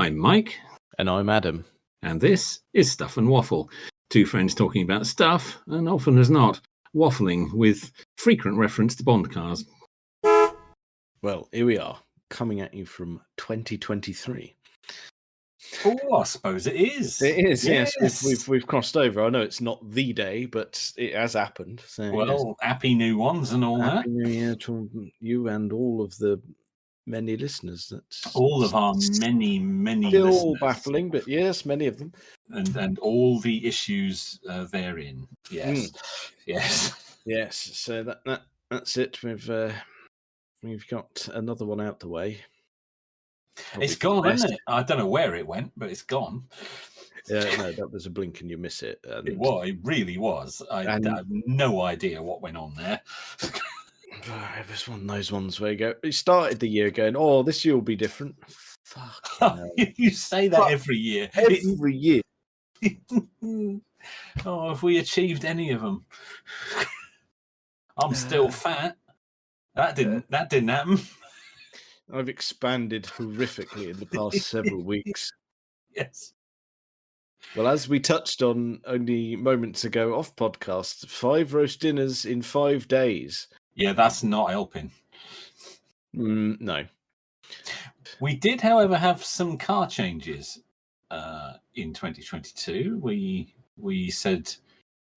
I'm Mike. And I'm Adam. And this is Stuff and Waffle. Two friends talking about stuff, and often as not, waffling with frequent reference to Bond cars. Well, here we are, coming at you from 2023. Oh, I suppose it is. It is, yes. We've crossed over. I know it's not the day, but it has happened. So, well, happy new ones and all happy that. New Year to you and all of the many listeners. That's all of our many still listeners. Baffling, but yes, many of them. And all the issues therein. Yes. Yes. So that's it. We've got another one out the way. It's gone, isn't it? I don't know where it went, but it's gone. Yeah, no, that was a blink and you miss it. And It really was. I have no idea what went on there. It was one of those ones where you started the year going, "Oh, this year will be different." Fuck. You say that every year. Every year. Oh, have we achieved any of them? I'm still fat. That didn't happen. I've expanded horrifically in the past several weeks. Yes. Well, as we touched on only moments ago off podcast, 5 roast dinners in 5 days. Yeah, that's not helping. No. We did, however, have some car changes in 2022. We said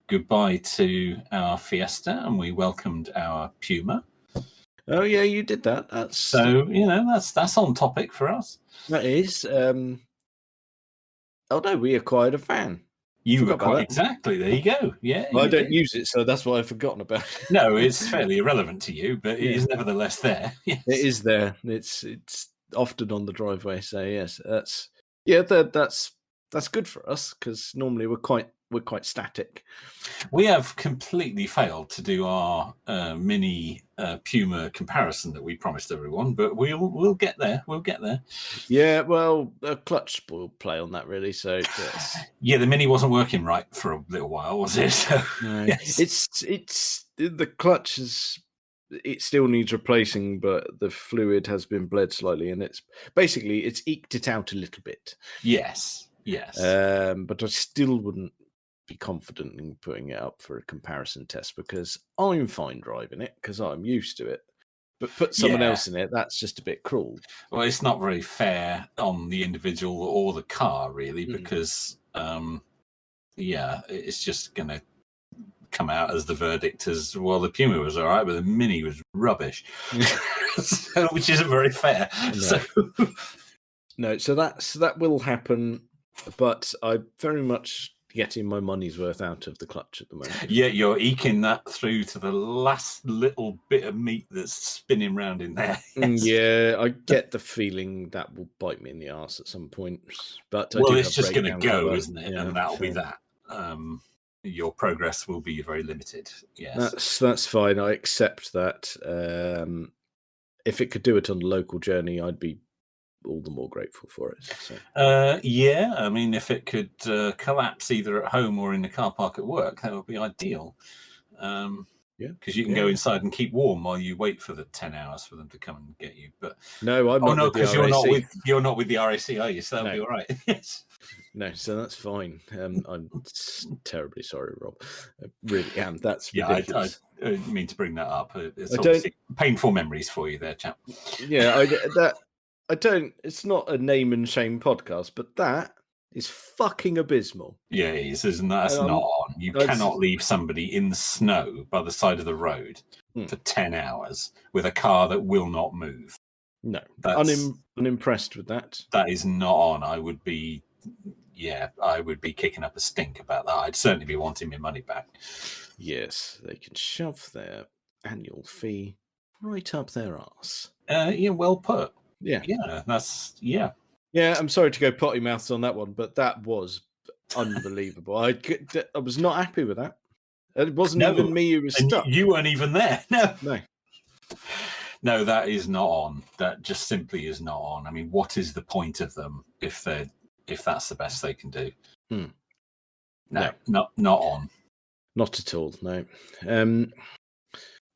goodbye to our Fiesta and we welcomed our Puma. Oh yeah, you did that. That's on topic for us. That is. Oh no, we acquired a van. Exactly. There you go. Yeah. Well, I don't use it, so that's why I've forgotten about it. No, it's fairly irrelevant to you, but it is nevertheless there. Yes. It is there. It's often on the driveway. So yes, that's good for us because normally we're quite static. We have completely failed to do our mini Puma comparison that we promised everyone, but we'll get there. We'll get there. Yeah, well, a clutch will play on that really. So yes. Yeah, the mini wasn't working right for a little while, was it? So, no. Yes. It's the clutch it still needs replacing, but the fluid has been bled slightly, and it's eked it out a little bit. Yes. But I still wouldn't be confident in putting it up for a comparison test because I'm fine driving it because I'm used to it. But put someone else in it, that's just a bit cruel. Well, it's not very fair on the individual or the car, really, because it's just going to come out as the verdict as well. The Puma was all right, but the Mini was rubbish, which isn't very fair. No, so that will happen, but I'm very much getting my money's worth out of the clutch at the moment. Yeah, you're eking that through to the last little bit of meat that's spinning around in there. Yes. Yeah, I get the feeling that will bite me in the arse at some point. But it's just going to go, isn't it? Yeah, and that'll be that. Your progress will be very limited. Yes, that's fine. I accept that. If it could do it on a local journey, I'd be all the more grateful for it. So. I mean, if it could collapse either at home or in the car park at work, that would be ideal. Because you can go inside and keep warm while you wait for the 10 hours for them to come and get you. But no, I'm not. Because you're not with the RAC, are you? So that'll be all right. Yes. No, so that's fine. I'm terribly sorry, Rob. I really am. That's ridiculous. I didn't mean to bring that up. It's obviously painful memories for you there, chap. Yeah, I don't. It's not a name and shame podcast, but that is fucking abysmal. Yeah, it is, isn't that? That's not on. You cannot leave somebody in the snow by the side of the road for 10 hours with a car that will not move. No, unimpressed with that. That is not on. I would be kicking up a stink about that. I'd certainly be wanting my money back. Yes, they can shove their annual fee right up their arse. Well put. Yeah, Yeah, I'm sorry to go potty mouths on that one, but that was unbelievable. I was not happy with that. It wasn't even me who was stuck. You weren't even there. No, that is not on. That just simply is not on. I mean, what is the point of them if that's the best they can do? No, not on. Not at all. No.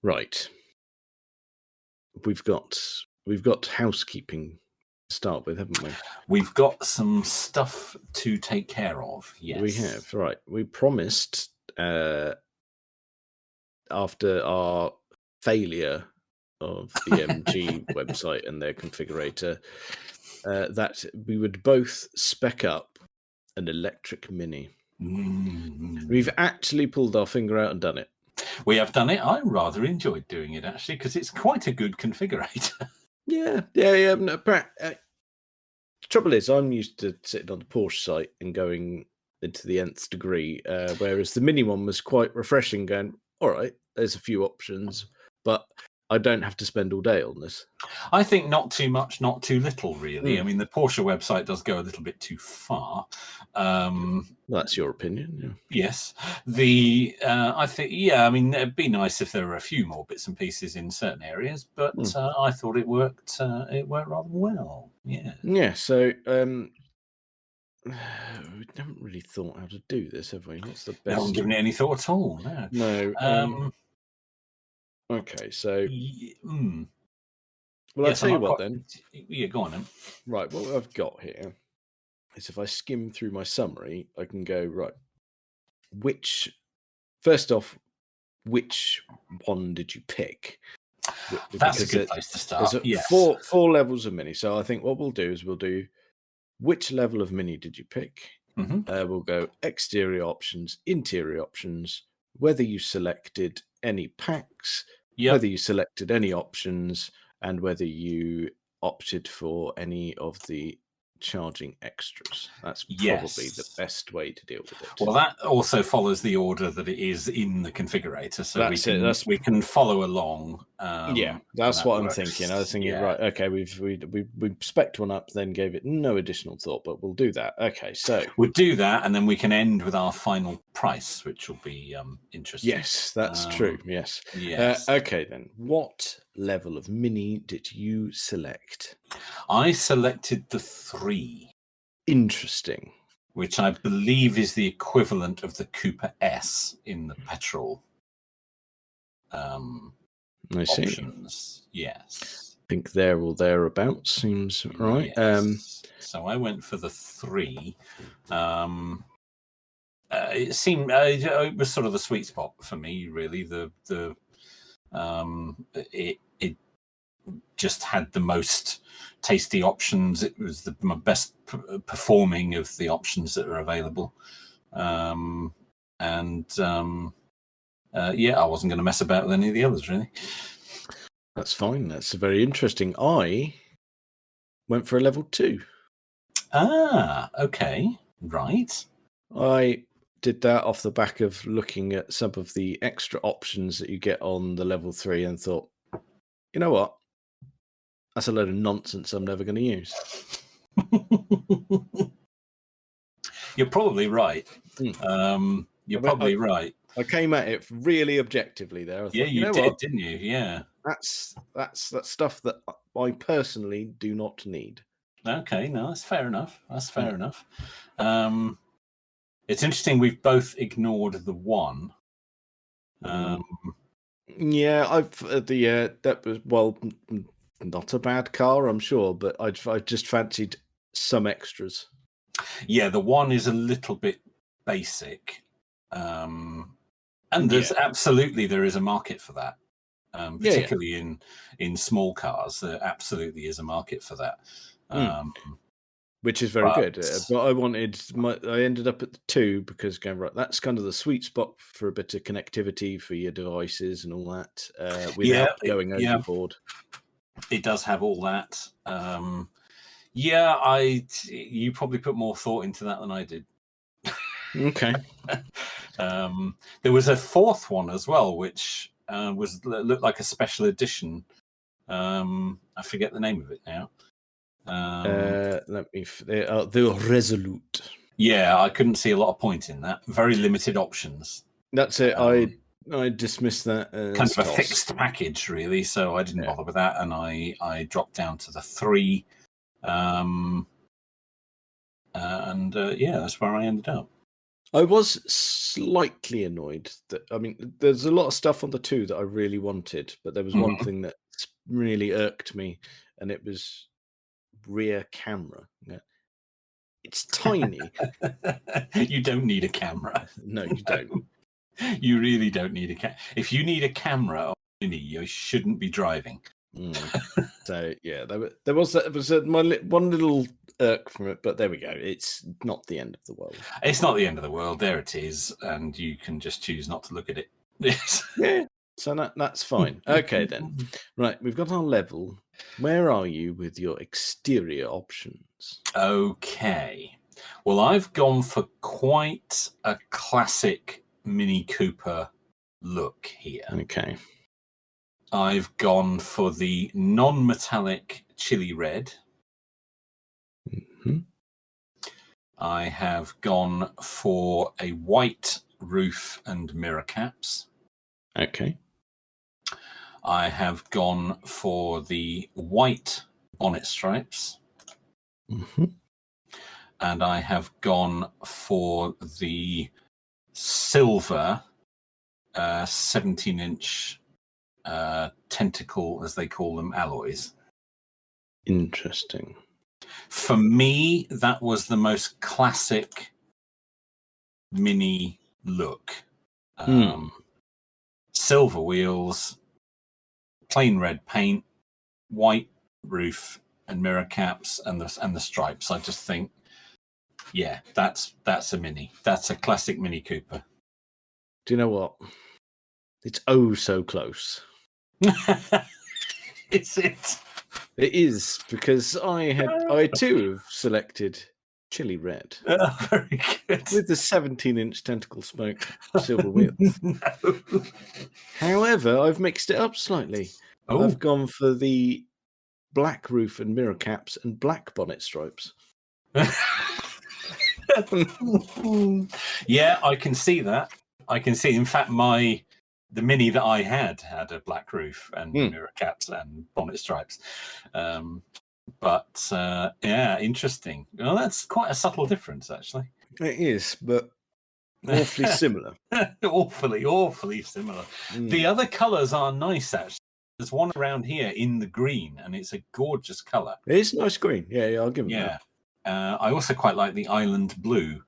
Right. We've got housekeeping start with, haven't we? We've got some stuff to take care of. Yes, We have. Right. We promised after our failure of the MG website and their configurator that we would both spec up an electric Mini. We've actually pulled our finger out and done it. We have done it. I rather enjoyed doing it, actually, because it's quite a good configurator. Yeah. No, trouble is, I'm used to sitting on the Porsche site and going into the nth degree, whereas the Mini one was quite refreshing, going, all right, there's a few options, but I don't have to spend all day on this. I think not too much, not too little, really. I mean, the Porsche website does go a little bit too far. That's your opinion. Yeah. Yes. I think, I mean, it'd be nice if there were a few more bits and pieces in certain areas, but I thought it worked rather well. Yeah. Yeah. So we haven't really thought how to do this, have we? What's the best? I haven't given it any thought at all. No. Okay, so well, I'll tell you what then. Yeah, go on then. Right, what I've got here is if I skim through my summary, I can go right. First off, which one did you pick? That's a good place to start. There's four levels of Mini. So I think what we'll do is we'll do which level of Mini did you pick? We'll go exterior options, interior options, whether you selected any packs, whether you selected any options, and whether you opted for any of the charging extras. That's probably the best way to deal with it. Well, that also follows the order that it is in the configurator, so we can follow along. That's what I'm thinking. I was thinking, right, okay, we spec'd one up, then gave it no additional thought, but we'll do that. Okay, so we'll do that, and then we can end with our final price, which will be interesting. Yes, that's true. Yes. Okay, then, what level of Mini did you select? I selected the 3. Interesting. Which I believe is the equivalent of the Cooper S in the petrol options. Yes. I think there or thereabouts seems right. Yes. So I went for the 3. It seemed it was sort of the sweet spot for me, really. It just had the most tasty options. It was the best performing of the options that are available. I wasn't going to mess about with any of the others, really. That's fine. That's very interesting. I went for a level 2. Ah, okay. Right. I did that off the back of looking at some of the extra options that you get on the level 3 and thought, you know what? That's a load of nonsense I'm never going to use. You're probably right. Right. I came at it really objectively there. I thought, you did, what? Didn't you? Yeah. That's stuff that I personally do not need. Okay, no, that's fair enough. It's interesting. We've both ignored the 1. That was not a bad car, I'm sure, but I just fancied some extras. Yeah, the 1 is a little bit basic, and there is a market for that, particularly in small cars. There absolutely is a market for that, which is very good. But I ended up at the 2 because that's kind of the sweet spot for a bit of connectivity for your devices and all that without going overboard. It does have all that. You probably put more thought into that than I did. Okay. There was a 4th one as well, which looked like a special edition. I forget the name of it now. The Resolute. Yeah, I couldn't see a lot of point in that. Very limited options. That's it. I dismissed that as kind of a fixed package, really. So I didn't bother with that, and I dropped down to the 3. That's where I ended up. I was slightly annoyed that, there's a lot of stuff on the 2 that I really wanted, but there was one thing that really irked me, and it was rear camera. Yeah. It's tiny. You don't need a camera. No, you don't. You really don't need a camera. If you need a camera on Mini, you shouldn't be driving. So yeah, there was one little irk from it, but there we go. It's not the end of the world. It's not the end of the world. There it is, and you can just choose not to look at it. Yes. Yeah. So that's fine. Okay then. Right, we've got our level. Where are you with your exterior options? Okay. Well, I've gone for quite a classic Mini Cooper look here. Okay. I've gone for the non-metallic chili red. Mm-hmm. I have gone for a white roof and mirror caps. Okay. I have gone for the white bonnet stripes. Mm-hmm. And I have gone for the silver 17-inch tentacle, as they call them, alloys. Interesting. For me, that was the most classic Mini look. Silver wheels, plain red paint, white roof and mirror caps, and the stripes. I just think, yeah, that's a Mini. That's a classic Mini Cooper. Do you know what? It's oh so close. Is it? It is, because I too have selected chili red. Oh, very good. With the 17-inch tentacle smoke silver wheels. No. However, I've mixed it up slightly. Oh. I've gone for the black roof and mirror caps and black bonnet stripes. Yeah, I can see that. I can see. In fact, the Mini that I had a black roof and mirror caps and bonnet stripes. But yeah, interesting. Well, that's quite a subtle difference, actually. It is, but awfully similar. awfully similar. The other colours are nice, actually. There's one around here in the green, and it's a gorgeous colour. It is nice green. Yeah, I'll give it that. I also quite like the island blue.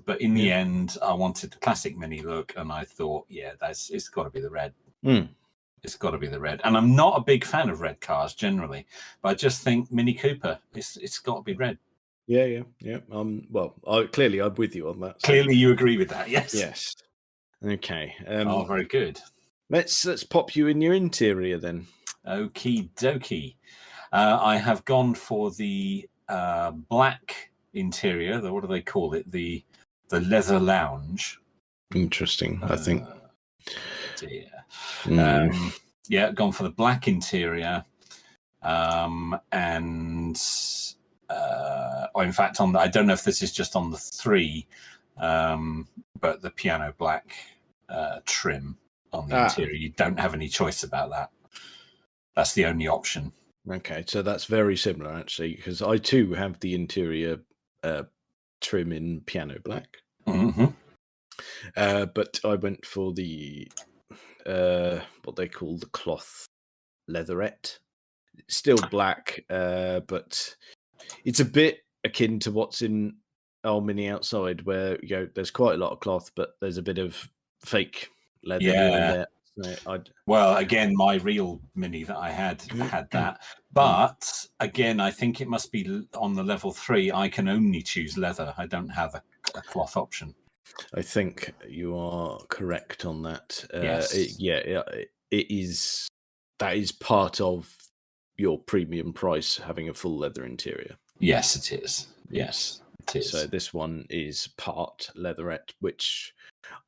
But in the end, I wanted the classic Mini look, and I thought, yeah, it's got to be the red. It's got to be the red. And I'm not a big fan of red cars generally, but I just think Mini Cooper, it's got to be red. Yeah. Well, clearly I'm with you on that. So. Clearly you agree with that, yes? Yes. Okay. Very good. Let's pop you in your interior then. Okie dokie. I have gone for the black interior. What do they call it? The leather lounge. Interesting, I think. Dear. Yeah, gone for the black interior. And in fact, I don't know if this is just on the 3, but the piano black trim on the interior. You don't have any choice about that. That's the only option. Okay, so that's very similar, actually, because I too have the interior trim in piano black. Mm-hmm. But I went for the what they call the cloth leatherette. It's still black, but it's a bit akin to what's in our Mini outside, where there's quite a lot of cloth, but there's a bit of fake leather here and there. So well, again, my real Mini that I had that, but again, I think it must be on the level 3. I can only choose leather. I don't have a cloth option. I think you are correct on that. Yes. It is. That is part of your premium price, having a full leather interior. Yes, it is. Yes, it is. So this one is part leatherette, which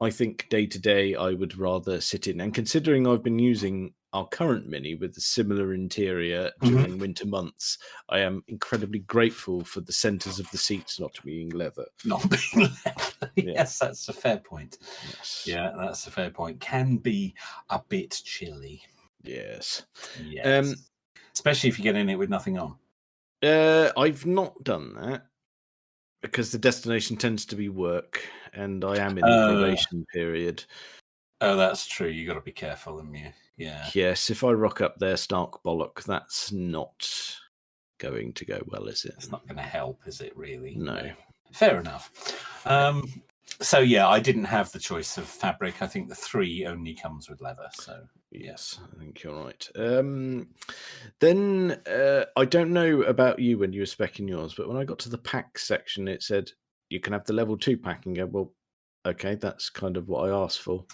I think day to day I would rather sit in. And considering I've been using our current Mini with a similar interior during winter months, I am incredibly grateful for the centres of the seats not being leather. Not being leather. Yes, that's a fair point. Yes. Yeah, that's a fair point. Can be a bit chilly. Yes. Especially if you get in it with nothing on. I've not done that because the destination tends to be work, and I am in the probation period. Oh, that's true. You got to be careful, haven't you? Yeah. Yes, if I rock up there stark bollock, that's not going to go well, is it? It's not going to help, is it, really? No. Fair enough. So, yeah, I didn't have the choice of fabric. I think the 3 only comes with leather. So, yes, I think you're right. Then I don't know about you when you were speccing yours, but when I got to the pack section, it said you can have the level 2 pack and go, well, okay, that's kind of what I asked for.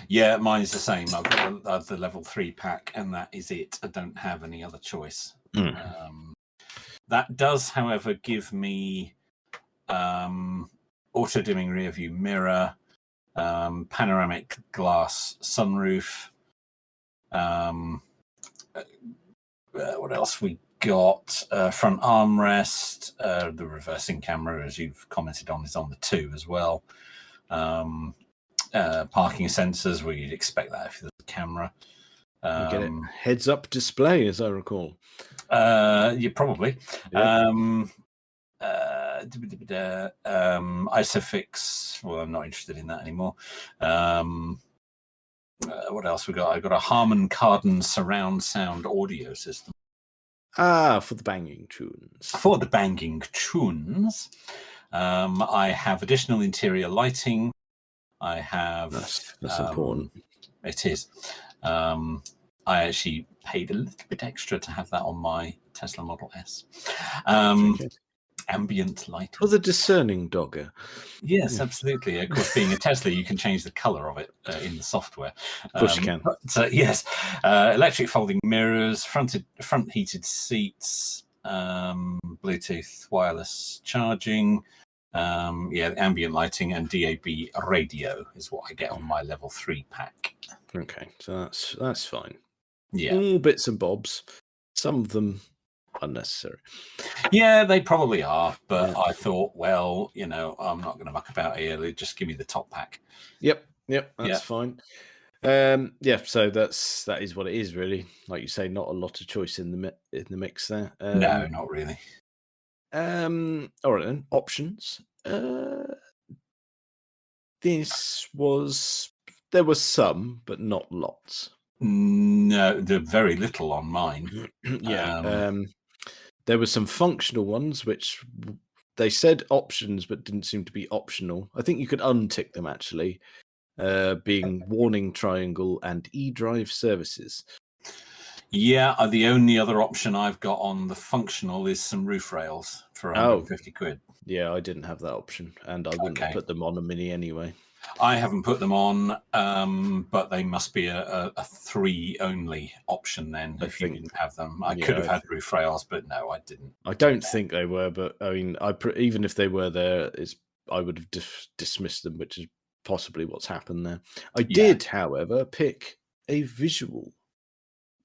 Yeah, mine's the same. I've got the level 3 pack, and that is it. I don't have any other choice. That does, however, give me auto-dimming rear view mirror, panoramic glass sunroof. What else we got? Front armrest. The reversing camera, as you've commented on, is on the 2 as well. Parking sensors, well, you'd expect that if there's a camera. You get it heads-up display, as I recall. Yeah, probably. Yep. Isofix. Well, I'm not interested in that anymore. What else we got? I got a Harman Kardon surround sound audio system. For the banging tunes. For the banging tunes. I have additional interior lighting. I have. That's important. It is. I actually paid a little bit extra to have that on my Tesla Model S. Ambient lighting. For the discerning dogger. Yes, absolutely. Of course, being a Tesla, you can change the color of it in the software. Of course you can. So, yes, electric folding mirrors, front heated seats, Bluetooth wireless charging, ambient lighting, and DAB radio is what I get on my level 3 pack. Okay, so that's fine. Yeah, all bits and bobs. Some of them unnecessary. Yeah, they probably are, but I thought, well, I'm not going to muck about here. Just give me the top pack. Yep, that's fine. So that is what it is, really. Like you say, not a lot of choice in the mix there. No, not really. All right then. Options. There was some, but not lots. No, very little on mine. There were some functional ones, which they said options, but didn't seem to be optional. I think you could untick them, actually, being warning triangle and eDrive services. Yeah, the only other option I've got on the functional is some roof rails for 150 quid. Yeah, I didn't have that option, and I wouldn't have put them on a Mini anyway. I haven't put them on, but they must be a 3 only option then. If you didn't have them, I could have had roof rails, but no, I didn't. I don't think they were, but I mean, even if they were there, I would have dismissed them, which is possibly what's happened there. I did, however, pick a visual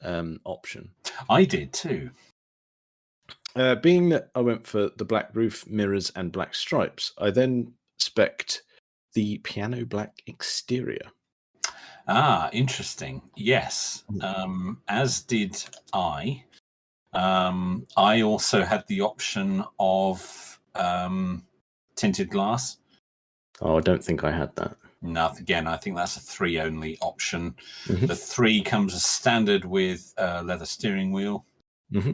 option. I did too. Being that I went for the black roof, mirrors, and black stripes, I then spec'd the piano black exterior. Interesting. Yes. As did I. I also had the option of tinted glass. Oh, I don't think I had that. No, again, I think that's a 3 only option. Mm-hmm. The 3 comes as standard with leather steering wheel. Mm-hmm.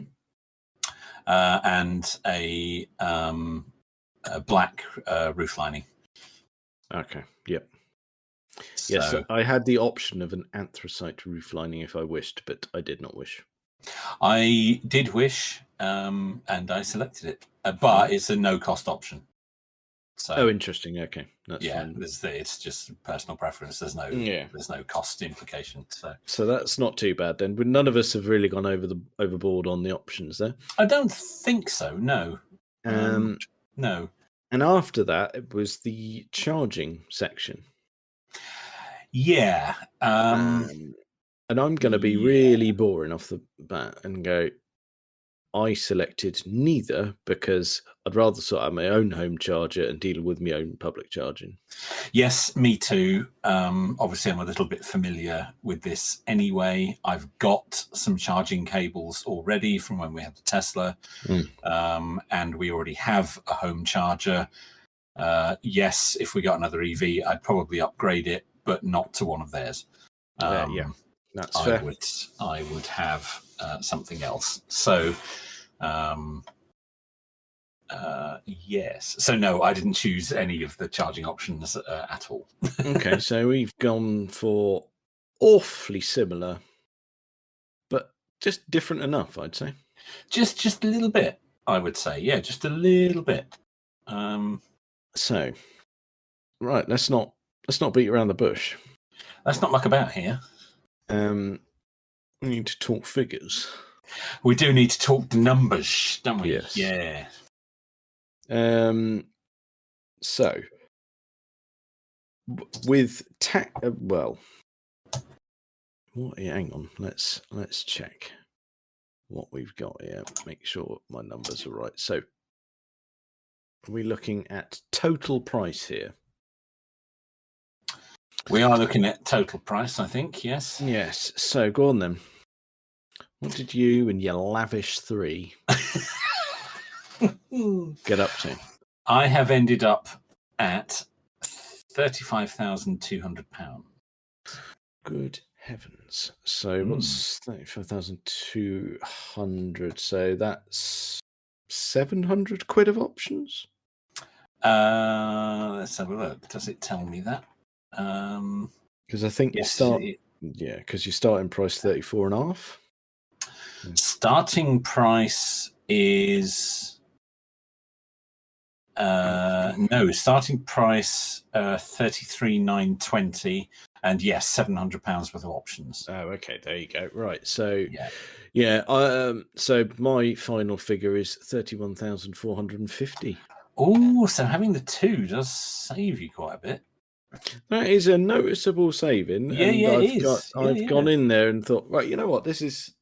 And a black roof lining. Okay. Yep. Yes, I had the option of an anthracite roof lining if I wished, but I did not wish. I did wish, and I selected it, but it's a no-cost option. So, interesting. Okay, that's fine. It's just personal preference. There's no cost implication. So that's not too bad then. But none of us have really gone overboard on the options there. I don't think so. No. No. And after that, it was the charging section. Yeah. And I'm going to be really boring off the bat and go, I selected neither because I'd rather sort out my own home charger and deal with my own public charging. Yes, me too. Obviously, I'm a little bit familiar with this anyway. I've got some charging cables already from when we had the Tesla, and we already have a home charger. Yes, if we got another EV, I'd probably upgrade it, but not to one of theirs. That's fair. I would have something else. So Yes. So no, I didn't choose any of the charging options at all. Okay, so we've gone for awfully similar, but just different enough, I'd say. Just a little bit, I would say. Yeah, just a little bit. So, right, let's not beat around the bush. Let's not muck about here. We need to talk figures. We do need to talk the numbers, don't we? Yes. Yeah. So, with hang on. Let's check what we've got here. Make sure my numbers are right. So, are we looking at total price here? We are looking at total price, I think. Yes. Yes. So, go on then. What did you and your lavish 3 get up to? I have ended up at £35,200. Good heavens. So what's 35,200? So that's 700 quid of options? Let's have a look. Does it tell me that? Because I think yes, because your starting price 34 and a half. Starting price is starting price 33,920, and yes, £700 worth of options. Oh, okay, there you go. Right, so so my final figure is 31,450. Oh, so having the 2 does save you quite a bit. That is a noticeable saving. I've gone in there and thought, right, you know what, this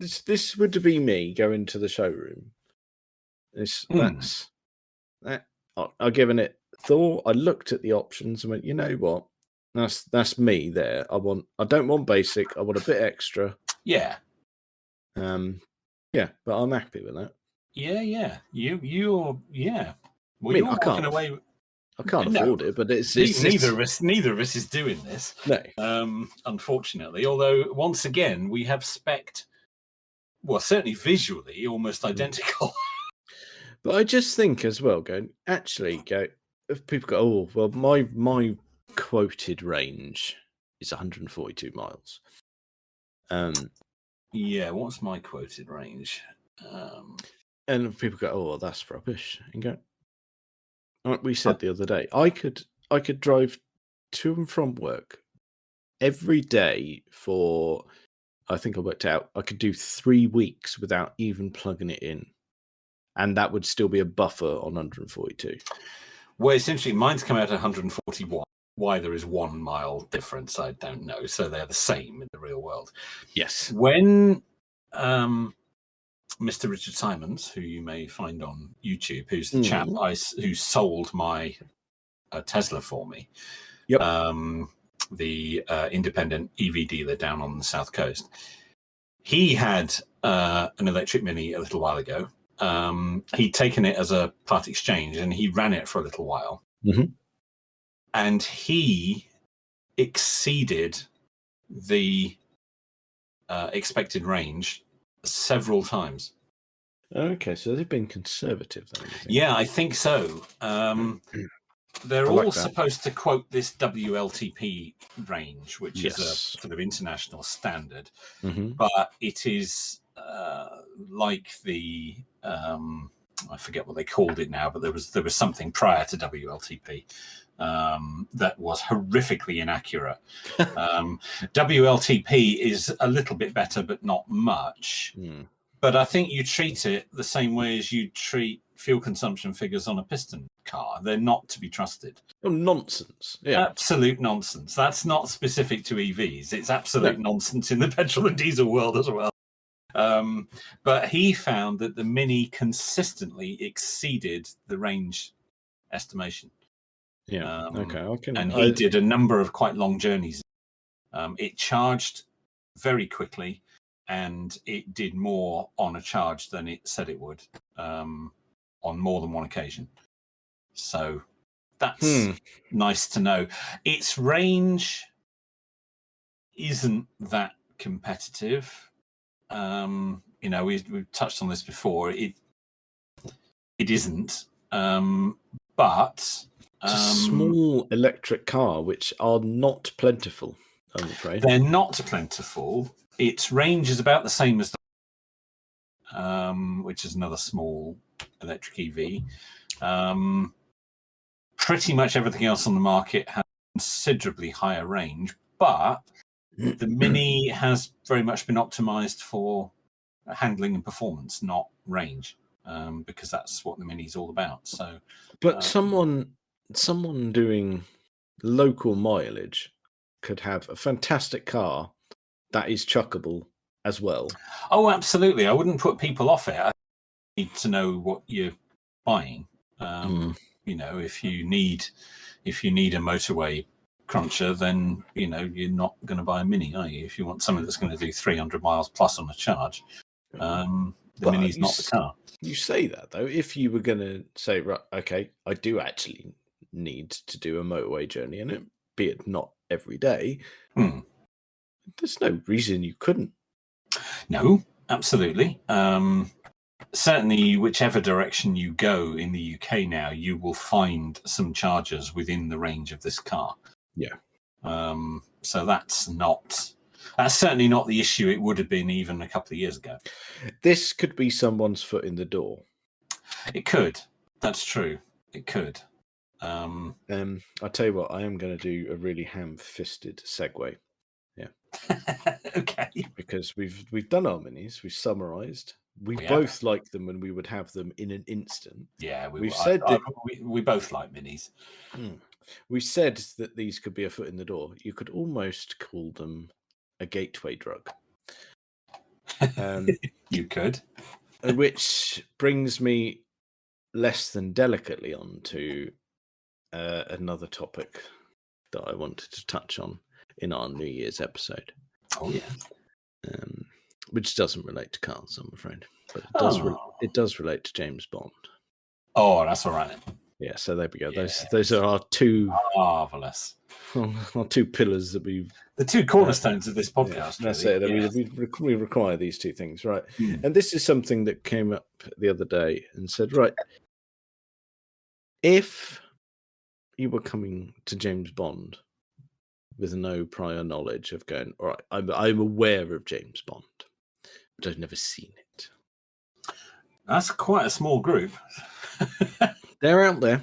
would be me going to the showroom. I've given it thought. I looked at the options and went, you know what, that's me there. I don't want basic. I want a bit extra. Yeah. But I'm happy with that. Yeah. You're yeah. Well, I can't afford it, but it's neither of us is doing this. No. Unfortunately, although once again we have specced, well, certainly visually almost identical. But I just think as well, if people go, oh well, my quoted range is 142 miles. Yeah, what's my quoted range? And people go, oh well, that's rubbish. And go, like we said the other day, I could drive to and from work every day for, I think I worked out, I could do 3 weeks without even plugging it in. And that would still be a buffer on 142. Well, essentially, mine's come out at 141. Why there is 1 mile difference, I don't know. So they're the same in the real world. Yes. When Mr. Richard Simons, who you may find on YouTube, who's the chap who sold my Tesla for me, the independent EV dealer down on the South Coast, he had an electric Mini a little while ago. He'd taken it as a part exchange and he ran it for a little while. Mm-hmm. And he exceeded the expected range several times. Okay, so they've been conservative then. Yeah, I think so. They're all supposed to quote this WLTP range, which is a sort of international standard, but it is like the I forget what they called it now, but there was something prior to WLTP that was horrifically inaccurate. WLTP is a little bit better, but not much. But I think you treat it the same way as you treat fuel consumption figures on a piston car. They're not to be trusted. Oh, nonsense. Yeah. Absolute nonsense. That's not specific to EVs. It's absolute nonsense in the petrol and diesel world as well. But he found that the Mini consistently exceeded the range estimation. Yeah. He did a number of quite long journeys. It charged very quickly, and it did more on a charge than it said it would on more than one occasion. So that's nice to know. Its range isn't that competitive. We've touched on this before. it isn't. But It's a small electric car, which are not plentiful, I'm afraid. they're not plentiful. Its range is about the same as which is another small electric EV. Pretty much everything else on the market has considerably higher range, but the Mini has very much been optimized for handling and performance, not range, because that's what the Mini is all about. So, but someone doing local mileage could have a fantastic car that is chuckable as well. Oh, absolutely. I wouldn't put people off it. I need to know what you're buying. You know, if you need a motorway cruncher, then you're not going to buy a Mini, are you? If you want something that's going to do 300 miles plus on a charge, the Mini's not the car. You say that though. If you were going to say, right, okay, I do actually need to do a motorway journey, and it be it not every day, there's no reason you couldn't. No, absolutely. Certainly, whichever direction you go in the UK now, you will find some chargers within the range of this car. Yeah. So that's certainly not the issue it would have been even a couple of years ago. This could be someone's foot in the door. It could. That's true. It could. I'll tell you what, I am going to do a really ham-fisted segue. Yeah. Okay. Because we've done our Minis, we've summarised. We both like them and we would have them in an instant. Yeah, we've said that we both like Minis. We said that these could be a foot in the door. You could almost call them a gateway drug. You could. Which brings me less than delicately on to another topic that I wanted to touch on in our New Year's episode. Oh, yeah. Which doesn't relate to cars, I'm afraid. But it does relate to James Bond. Oh, that's all right. Yeah, so there we go. Yeah. Those are our two... Marvellous. Our two pillars that we've... The two cornerstones of this podcast. Yeah, that's it. Yeah. We require these two things, right? And this is something that came up the other day and said, right, if you were coming to James Bond with no prior knowledge of going, all right, I'm aware of James Bond, but I've never seen it. That's quite a small group. They're out there.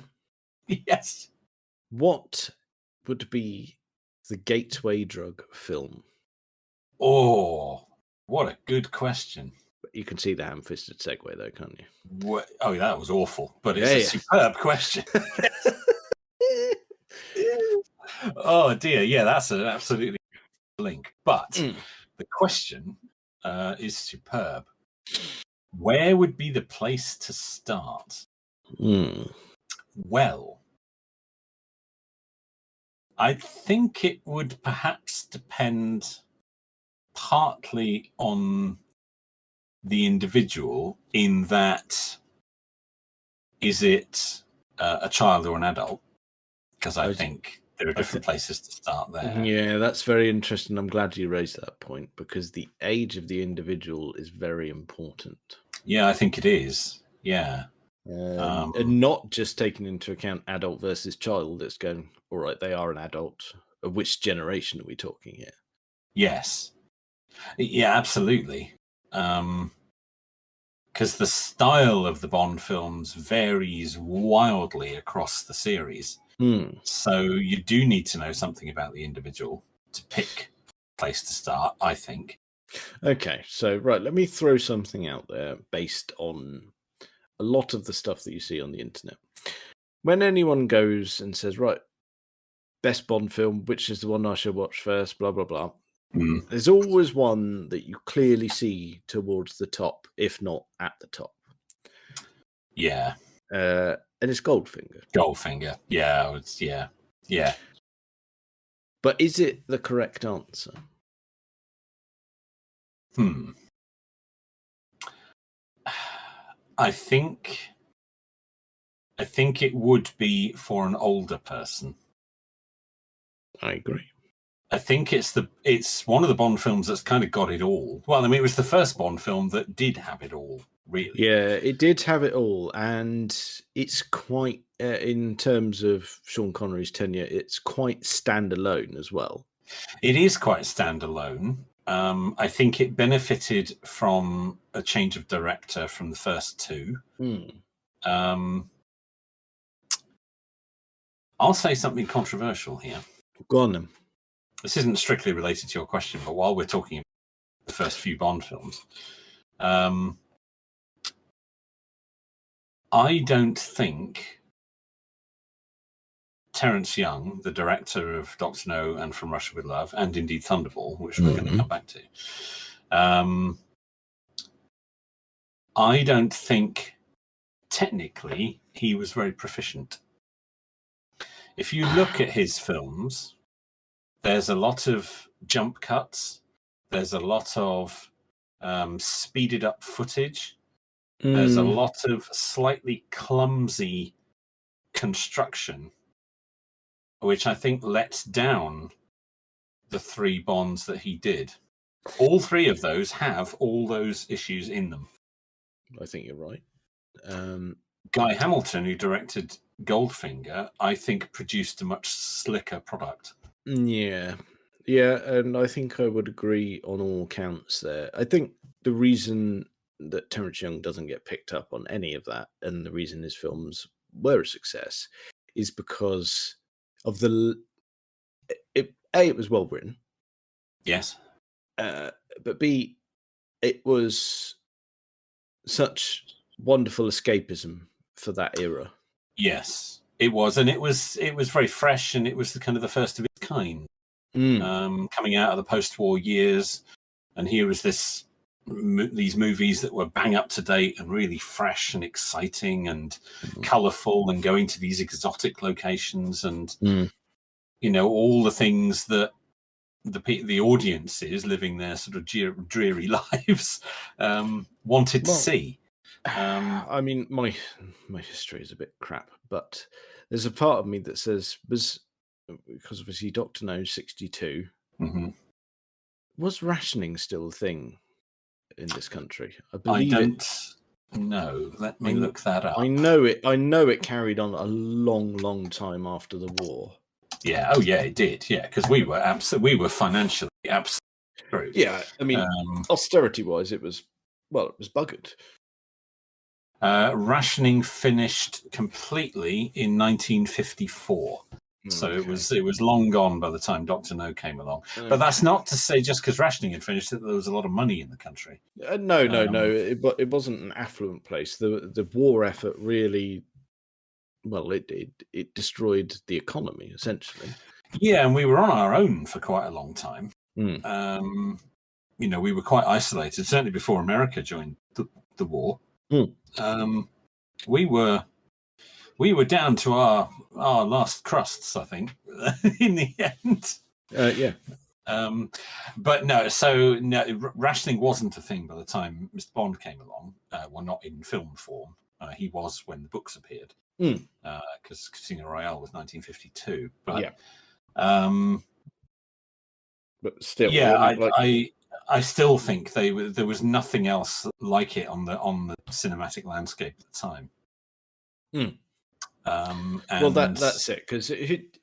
Yes. What would be the gateway drug film? Oh, what a good question. You can see the ham-fisted segue, though, can't you? What? Oh, that was awful, but it's a superb question. Oh, dear. Yeah, that's an absolutely link. But the question is superb. Where would be the place to start? Well, I think it would perhaps depend partly on the individual, in that, is it a child or an adult? Because I think there are different places to start there. Yeah, that's very interesting. I'm glad you raised that point, because the age of the individual is very important. Yeah, I think it is. Yeah. And not just taking into account adult versus child. It's going, all right, they are an adult. Of which generation are we talking here? Yes. Yeah, absolutely. Because the style of the Bond films varies wildly across the series. So you do need to know something about the individual to pick a place to start, I think. Okay, so right, let me throw something out there based on a lot of the stuff that you see on the internet. When anyone goes and says, right, best Bond film, which is the one I should watch first, blah, blah, blah. There's always one that you clearly see towards the top, if not at the top. Yeah. And it's Goldfinger. Goldfinger. Yeah. Yeah. But is it the correct answer? I think it would be for an older person. I agree. I think it's one of the Bond films that's kind of got it all. Well, I mean, it was the first Bond film that did have it all, really. Yeah, it did have it all, and it's quite, in terms of Sean Connery's tenure, it's quite standalone as well. It is quite standalone. I think it benefited from a change of director from the first two. I'll say something controversial here. Go on then. This isn't strictly related to your question, but while we're talking about the first few Bond films, I don't think Terence Young, the director of Dr. No and From Russia with Love, and indeed Thunderball, which we're going to come back to, I don't think technically he was very proficient. If you look at his films, there's a lot of jump cuts. There's a lot of speeded up footage. There's a lot of slightly clumsy construction, which I think lets down the three Bonds that he did. All three of those have all those issues in them. I think you're right. Guy Hamilton, who directed Goldfinger, I think produced a much slicker product. Yeah, and I think I would agree on all counts there. I think the reason that Terence Young doesn't get picked up on any of that, and the reason his films were a success, is because of it was well written. Yes. But B, it was such wonderful escapism for that era. Yes, it was, and it was very fresh, and it was the kind of the first of its kind, coming out of the post-war years. And here was these movies that were bang up to date and really fresh and exciting and colourful, and going to these exotic locations, and all the things that the audiences living their sort of dreary lives wanted to see. I mean, my history is a bit crap, but there's a part of me that says, because obviously Dr. No 62, was rationing still a thing in this country? I believe I don't know. Let me look that up. I know it carried on a long time after the war. Yeah. Oh, yeah, it did. Yeah, because we were financially absolutely screwed. Yeah, I mean, austerity-wise, it was buggered. Rationing finished completely in 1954. So it was long gone by the time Dr. No came along. But that's not to say just because rationing had finished that there was a lot of money in the country. No. It wasn't an affluent place. The war effort really, it destroyed the economy essentially. Yeah, and we were on our own for quite a long time. We were quite isolated. Certainly before America joined the war, we were down to our last crusts, I think, in the end. Yeah. But no, rationing wasn't a thing by the time Mr. Bond came along. Well, not in film form. He was when the books appeared, because Casino Royale was 1952. But but still, yeah, I still think there was nothing else like it on the cinematic landscape at the time. Well, that's it, because it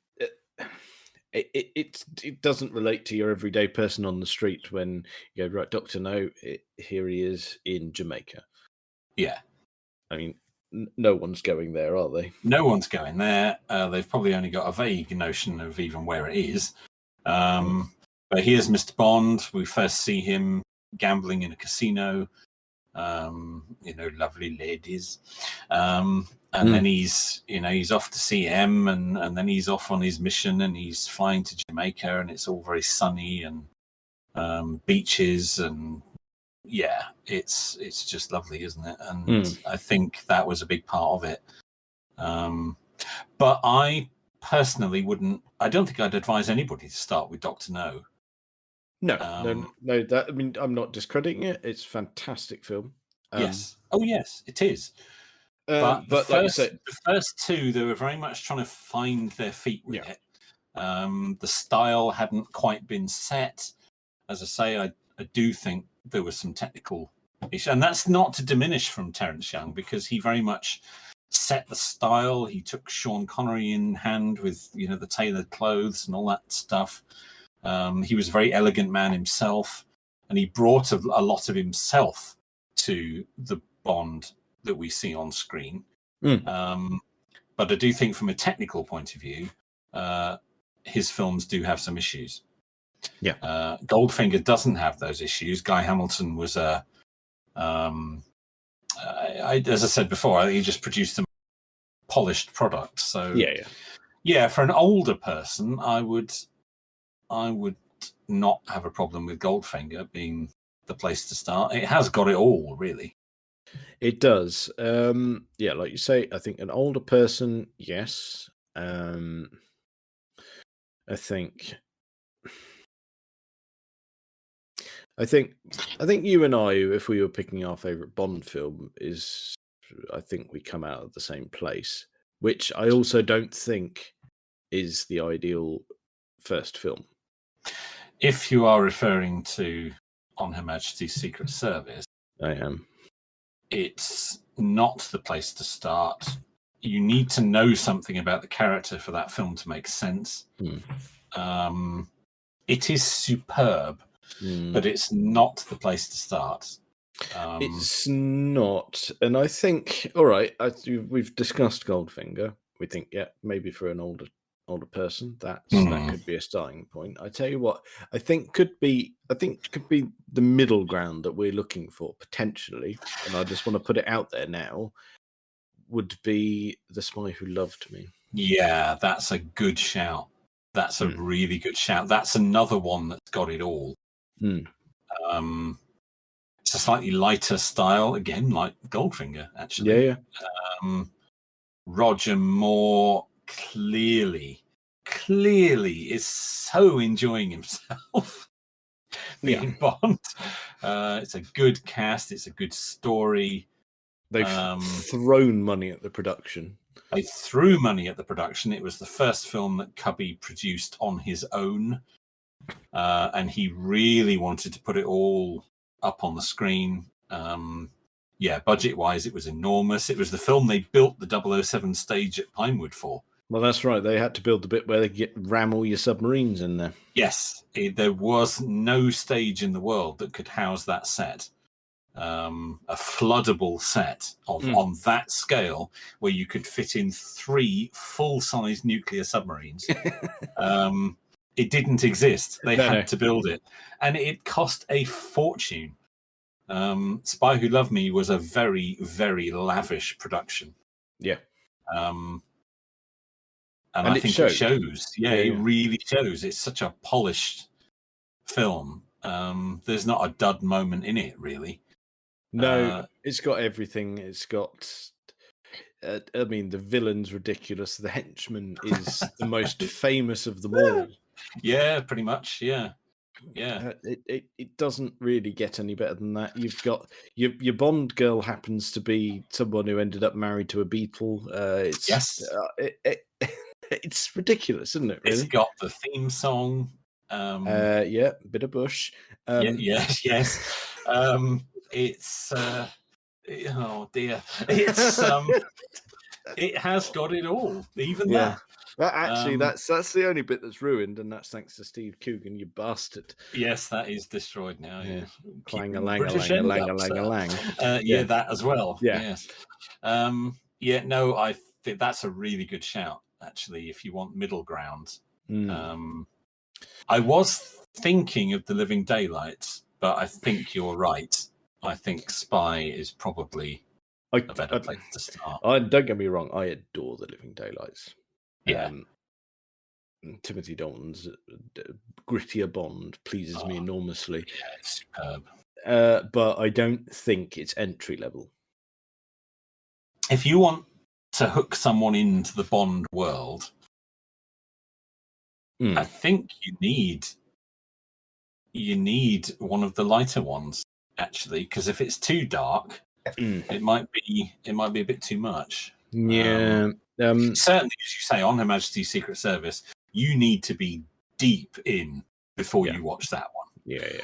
doesn't relate to your everyday person on the street when you go, right, Dr. No, here he is in Jamaica. Yeah. I mean, no one's going there, are they? No one's going there. They've probably only got a vague notion of even where it is. But here's Mr. Bond. We first see him gambling in a casino. Lovely ladies. And then he's off to see M, and then he's off on his mission, and he's flying to Jamaica, and it's all very sunny and beaches, and yeah, it's just lovely, isn't it? And I think that was a big part of it. But I personally I don't think I'd advise anybody to start with Dr. No. No. That, I mean, I'm not discrediting it. It's a fantastic film. Yes. Oh, yes, it is. But the first two, they were very much trying to find their feet with it. The style hadn't quite been set. As I say, I do think there were some technical And that's not to diminish from Terence Young, because he very much set the style. He took Sean Connery in hand with, the tailored clothes and all that stuff. He was a very elegant man himself, and he brought a lot of himself to the Bond that we see on screen. But I do think from a technical point of view, his films do have some issues. Yeah. Goldfinger doesn't have those issues. Guy Hamilton was as I said before, I think he just produced a polished product. So yeah, for an older person, I would not have a problem with Goldfinger being the place to start. It has got it all, really. It does. Like you say, I think an older person, yes. I think you and I, if we were picking our favorite Bond film, I think we come out of the same place, which I also don't think is the ideal first film. If you are referring to On Her Majesty's Secret Service, I am. It's not the place to start. You need to know something about the character for that film to make sense. It is superb, but it's not the place to start. It's not. And I think, all right, we've discussed Goldfinger. We think, maybe for an older person, that could be a starting point. I tell you what, I think could be the middle ground that we're looking for potentially, and I just want to put it out there now, would be The Spy Who Loved Me. Yeah, that's a good shout. That's a really good shout. That's another one that's got it all. It's a slightly lighter style, again, like Goldfinger, actually. Yeah. Roger Moore clearly is so enjoying himself being Bond. It's a good cast. It's a good story. They've thrown money at the production. They threw money at the production. It was the first film that Cubby produced on his own. And he really wanted to put it all up on the screen. Budget-wise, it was enormous. It was the film they built the 007 stage at Pinewood for. Well, that's right. They had to build the bit where they ram all your submarines in there. Yes. There was no stage in the world that could house that set. A floodable set on that scale where you could fit in 3 full-size nuclear submarines. It didn't exist. They had to build it. And it cost a fortune. Spy Who Loved Me was a very, very lavish production. Yeah. And I think it shows. Yeah, it really shows. It's such a polished film. There's not a dud moment in it, really. No, it's got everything. It's got... the villain's ridiculous. The henchman is the most famous of them all. Yeah, pretty much. Yeah. It doesn't really get any better than that. You've got your Bond girl happens to be someone who ended up married to a Beatle. It's ridiculous, isn't it? Really? It's got the theme song. Bit of Bush. Yes. It's oh dear. It's it has got it all. Even that. Well, actually, that's the only bit that's ruined, and that's thanks to Steve Coogan, you bastard. Yes, that is destroyed now. Yeah, Clang-a-lang-a-lang-a-lang-a-lang. That as well. Yeah. I think that's a really good shout. Actually, if you want middle ground, I was thinking of The Living Daylights, but I think you're right. I think Spy is probably a better place to start. Don't get me wrong, I adore The Living Daylights. Yeah. Timothy Dalton's grittier Bond pleases me enormously. Yeah, it's superb. But I don't think it's entry level. If you want to hook someone into the Bond world, I think you need one of the lighter ones, actually, because if it's too dark, it might be a bit too much. Yeah. Certainly, as you say, on Her Majesty's Secret Service, you need to be deep in before you watch that one. Yeah.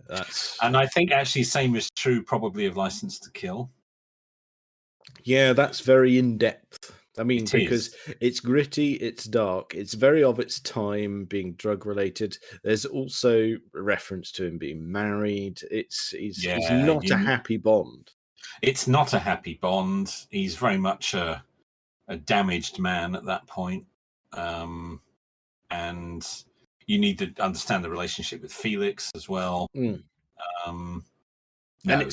That's And I think actually same is true probably of License to Kill. that's very in depth. I mean, It because is. it's gritty, it's dark, it's very of its time, being drug related. There's also a reference to him being married. He's not a happy Bond. It's not a happy Bond. He's very much a damaged man at that point. And you need to understand the relationship with Felix as well. And No,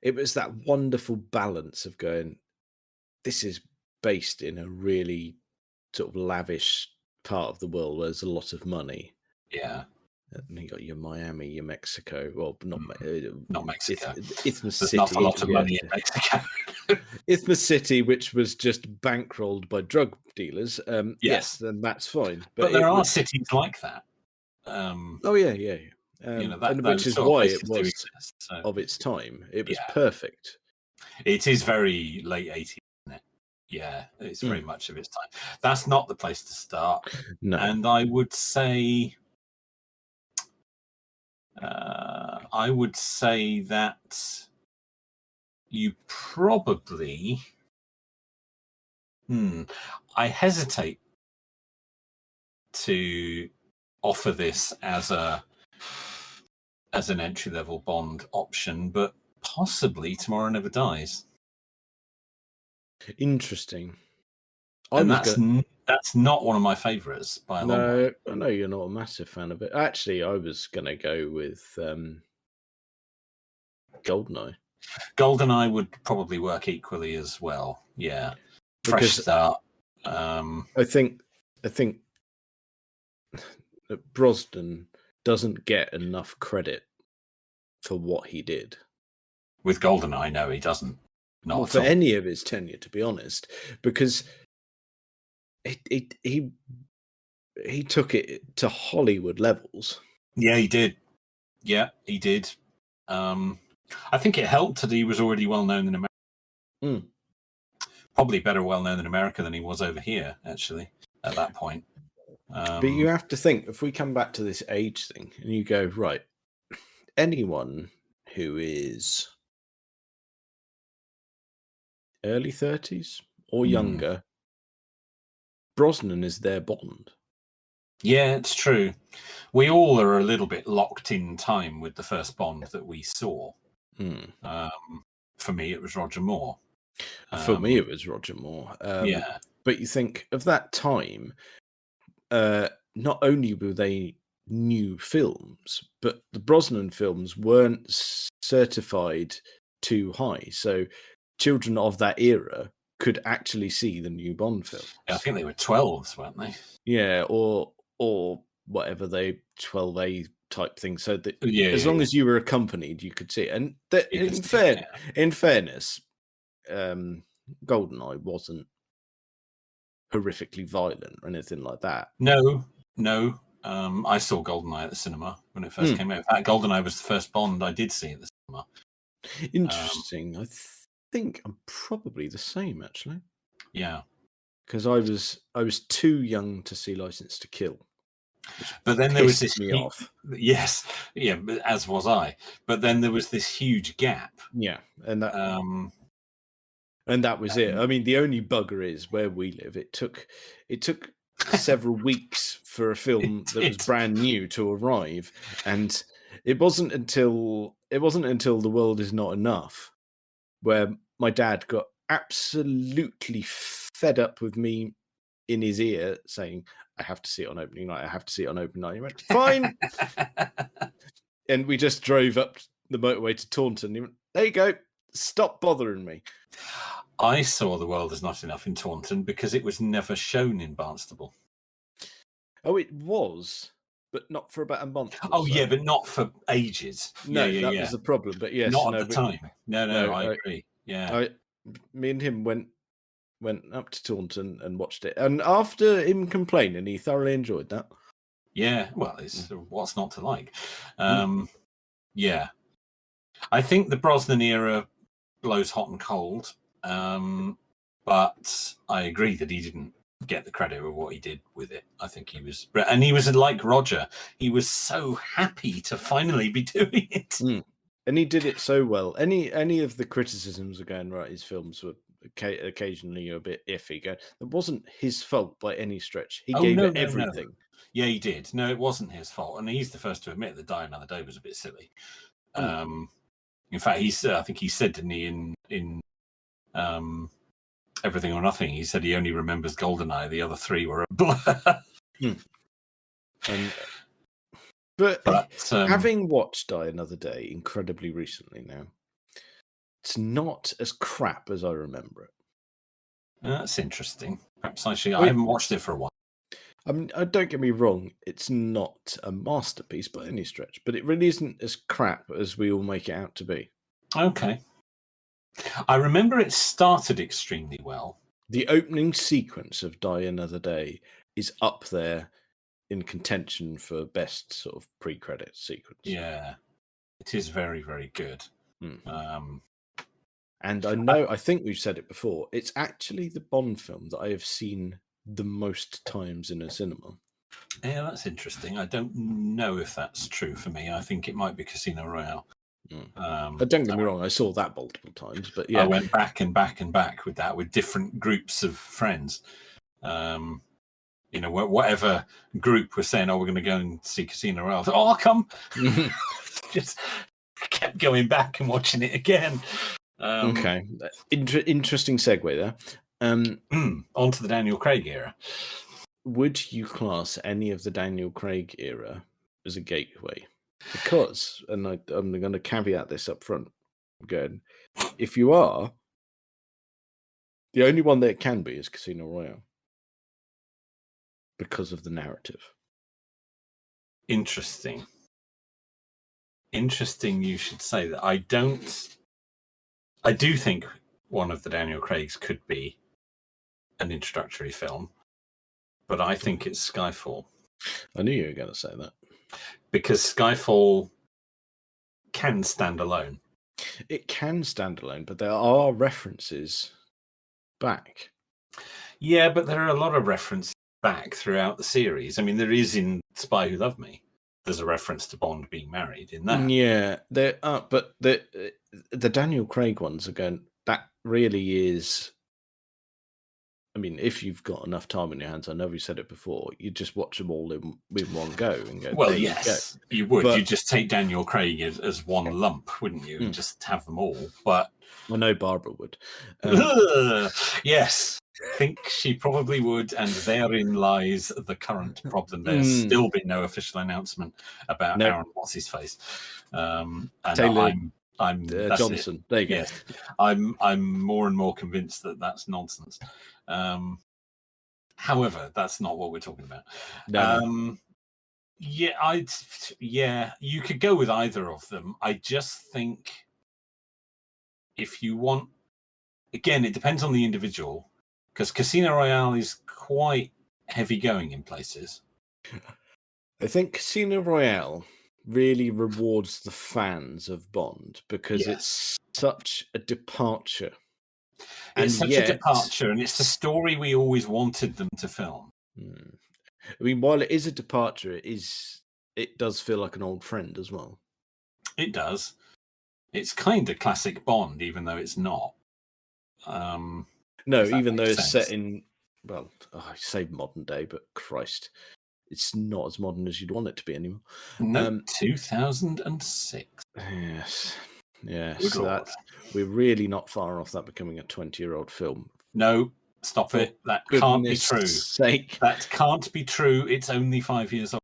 it was that wonderful balance of going, this is based in a really sort of lavish part of the world where there's a lot of money. Yeah. And you got your Miami, your Mexico. Well, not Mexico. Isthmus There's City. not a lot of money in Mexico. Isthmus City, which was just bankrolled by drug dealers. Yes, then that's fine. But there are cities like that. Oh yeah. And which is why it was exist, so. of its time. It was perfect. It is very late 80s, isn't it? Yeah, it's very much of its time. That's not the place to start. No. And I would say that you probably I hesitate to offer this as an entry-level Bond option, but possibly Tomorrow Never Dies. Interesting. And that's not one of my favourites by a long way. I know you're not a massive fan of it. Actually, I was going to go with GoldenEye. GoldenEye would probably work equally as well. Yeah, fresh start. I think that Brosnan doesn't get enough credit for what he did. With GoldenEye, no, he doesn't. Not for any of his tenure, to be honest, because he took it to Hollywood levels. Yeah, he did. Yeah, he did. I think it helped that he was already well known in America. Probably better well known in America than he was over here, actually, at that point. But you have to think, if we come back to this age thing, and you go, right, anyone who is early 30s or younger, Brosnan is their Bond. Yeah, it's true. We all are a little bit locked in time with the first Bond that we saw. For me, it was Roger Moore. For me, it was Roger Moore. But you think of that time, not only were they new films, but the Brosnan films weren't certified too high. So children of that era could actually see the new Bond films. I think they were 12s, weren't they? Yeah, or whatever, they 12A type thing. So that as long as you were accompanied, you could see it. And in fairness, GoldenEye wasn't horrifically violent or anything like that. No. I saw GoldenEye at the cinema when it first came out. In fact, GoldenEye was the first Bond I did see at the cinema. Interesting. I think I'm probably the same, actually. Yeah, because I was too young to see License to Kill. But then there was this off. Yes, yeah, as was I. But then there was this huge gap. Yeah, and that was it. I mean, the only bugger is where we live. It took several weeks for a film that was brand new to arrive, and it wasn't until The World Is Not Enough where my dad got absolutely fed up with me in his ear saying, I have to see it on opening night. I have to see it on opening night. He went, fine. And we just drove up the motorway to Taunton. He went, there you go. Stop bothering me. I saw The World Is Not Enough in Taunton because it was never shown in Barnstable. Oh, it was, but not for about a month. Oh, yeah, but not for ages. No, that was the problem. But yes, not at the time. No, I agree. Yeah, me and him went up to Taunton and watched it, and after him complaining, he thoroughly enjoyed that. Yeah, well, it's what's not to like. Yeah, I think the Brosnan era blows hot and cold, but I agree that he didn't get the credit for what he did with it. I think he was, and he was like Roger. He was so happy to finally be doing it. And he did it so well. Any of the criticisms are going right. His films were occasionally a bit iffy. It wasn't his fault by any stretch. He gave it everything. No. Yeah, he did. No, it wasn't his fault, and he's the first to admit that Die Another Day was a bit silly. In fact, I think he said, didn't he, in Everything or Nothing, he said he only remembers GoldenEye. The other three were a blur. But having watched Die Another Day incredibly recently now, it's not as crap as I remember it. That's interesting. Perhaps I haven't watched it for a while. I mean, don't get me wrong, it's not a masterpiece by any stretch, but it really isn't as crap as we all make it out to be. Okay. I remember it started extremely well. The opening sequence of Die Another Day is up there in contention for best sort of pre-credit sequence. Yeah, it is very, very good. And I think we've said it before, it's actually the Bond film that I have seen the most times in a cinema. Yeah, that's interesting. I don't know if that's true for me. I think it might be Casino Royale. Don't get me wrong, I saw that multiple times, but yeah. I went back and back and back with that, with different groups of friends. Whatever group was saying, we're going to go and see Casino Royale. I'll come. Just kept going back and watching it again. Okay. Interesting segue there. Onto the Daniel Craig era. Would you class any of the Daniel Craig era as a gateway? Because, and I'm going to caveat this up front again, if you are, the only one that it can be is Casino Royale. Because of the narrative. Interesting you should say that. I do think one of the Daniel Craigs could be an introductory film, but I think it's Skyfall. I knew you were going to say that. Because Skyfall can stand alone. It can stand alone, but there are references back. Yeah, but there are a lot of references back throughout the series. I mean, there is in Spy Who Loved Me. There's a reference to Bond being married in that. Yeah, there are, but the Daniel Craig ones are going. That really is. I mean, if you've got enough time on your hands, I know we said it before. You just watch them all in one go and go. Well, yes, you would. You'd just take Daniel Craig as one lump, wouldn't you? And just have them all. But I know Barbara would. Yes. I think she probably would, and therein lies the current problem. There's still been no official announcement about Aaron What's-His-Face. And Taylor, I'm Johnson. It. There you go. Yes. I'm more and more convinced that that's nonsense. However, that's not what we're talking about. No. You could go with either of them. I just think if you want, again, it depends on the individual. Because Casino Royale is quite heavy going in places. I think Casino Royale really rewards the fans of Bond because it's such a departure. It's such a departure, and it's the story we always wanted them to film. I mean, while it is a departure, it does feel like an old friend as well. It does. It's kind of classic Bond, even though it's not. No, even though it's set in, well, I say modern day, but Christ, it's not as modern as you'd want it to be anymore. No, 2006. Yes. So we're really not far off that becoming a 20-year-old film. No, stop it. That can't be true. Sake. That can't be true. It's only 5 years old.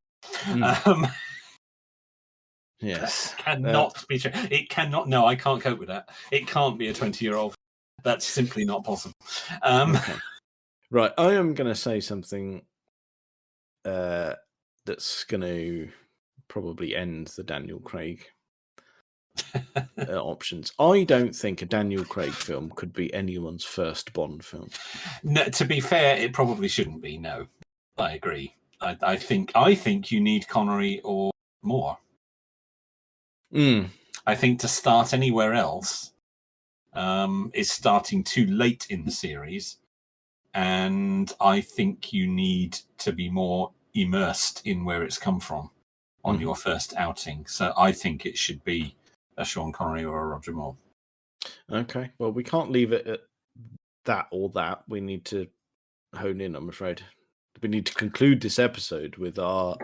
Yes. That cannot be true. It cannot. No, I can't cope with that. It can't be a 20-year-old. That's simply not possible. Okay. Right, I am going to say something that's going to probably end the Daniel Craig options. I don't think a Daniel Craig film could be anyone's first Bond film. No, to be fair, it probably shouldn't be. No, I agree. I think you need Connery or Moore. I think to start anywhere else is starting too late in the series, and I think you need to be more immersed in where it's come from on your first outing. So I think it should be a Sean Connery or a Roger Moore. Okay, well, we can't leave it at that or that. We need to hone in, I'm afraid. We need to conclude this episode with our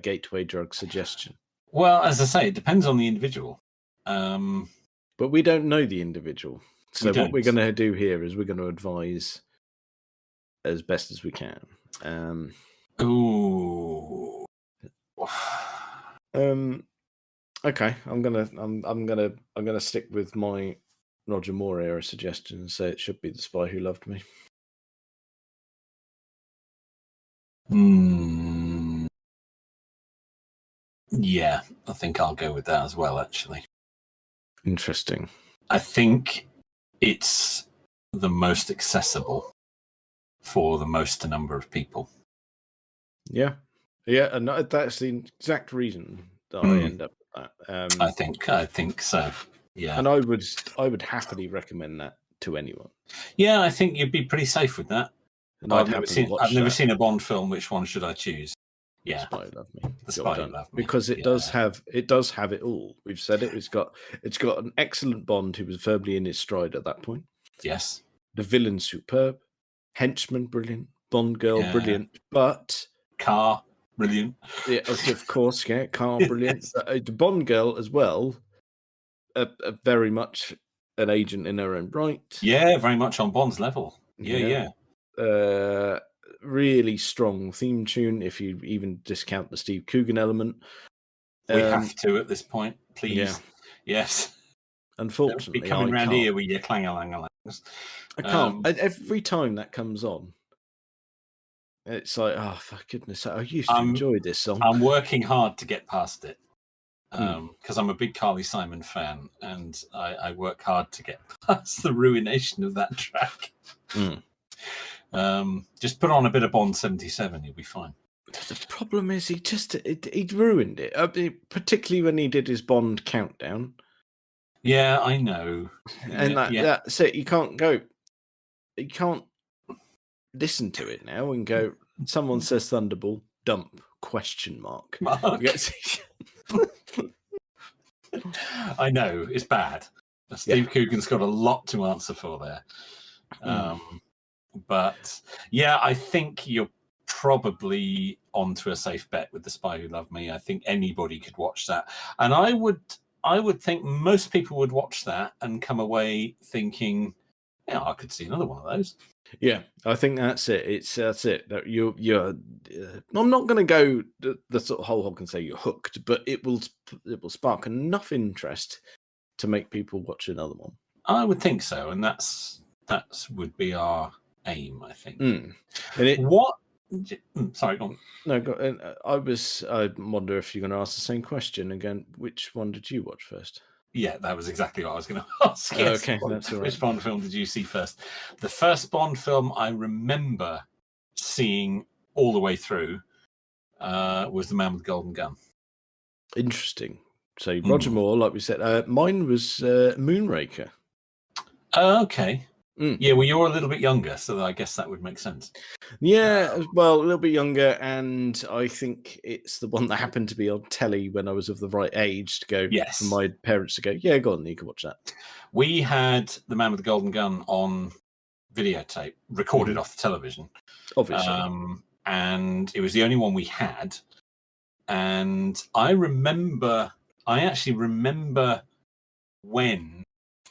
gateway drug suggestion. Well, as I say, it depends on the individual. But we don't know the individual. So what we're going to do here is we're going to advise as best as we can. Ooh. Okay, I'm gonna stick with my Roger Moore era suggestion and say it should be The Spy Who Loved Me. Yeah, I think I'll go with that as well, actually. Interesting. I think it's the most accessible for the most number of people. Yeah, and that's the exact reason that I end up with that. I think so. Yeah, and I would happily recommend that to anyone. Yeah, I think you'd be pretty safe with that. And I've never seen a Bond film. Which one should I choose? Yeah, The Spy Who Loved Me. The Spy Who Loved Me, because it does have it all. We've said it. It's got an excellent Bond who was firmly in his stride at that point. Yes, the villain superb, henchman brilliant, Bond girl brilliant, but car brilliant. Yeah, of course, yeah, car brilliant. The Bond girl as well, very much an agent in her own right. Yeah, very much on Bond's level. Yeah. Really strong theme tune. If you even discount the Steve Coogan element, we have to at this point, please. Yeah. Yes. Unfortunately, be coming round here with your clang-a-lang-a-langs. I can't. Every time that comes on, it's like, oh, for goodness, I used to enjoy this song. I'm working hard to get past it because I'm a big Carly Simon fan, and I work hard to get past the ruination of that track. Just put on a bit of Bond 77, you'll be fine. The problem is he ruined it, particularly when he did his Bond countdown. Yeah, I know. And that's it. You can't listen to it now and go, someone says Thunderball, dump, question mark. I know, it's bad. Steve Coogan's got a lot to answer for there. But yeah, I think you're probably onto a safe bet with The Spy Who Loved Me. I think anybody could watch that. And I would think most people would watch that and come away thinking, yeah, I could see another one of those. Yeah, I think that's it. That's it. That you're. I'm not going to go the sort of whole hog and say you're hooked, but it will spark enough interest to make people watch another one. I would think so, and that would be our aim, I think. Sorry, go on. No, I wonder if you're going to ask the same question again. Which one did you watch first? Yeah, that was exactly what I was going to ask. Yes. Okay, that's all right. Which Bond film did you see first? The first Bond film I remember seeing all the way through was The Man with the Golden Gun. Interesting. So Roger Moore, like we said. Mine was Moonraker. Okay. Yeah, well, you're a little bit younger, so I guess that would make sense. Yeah, well, a little bit younger, and I think it's the one that happened to be on telly when I was of the right age to go. Yes. For my parents to go, yeah, go on, you can watch that. We had The Man with the Golden Gun on videotape, recorded off the television. Obviously. And it was the only one we had. And I actually remember when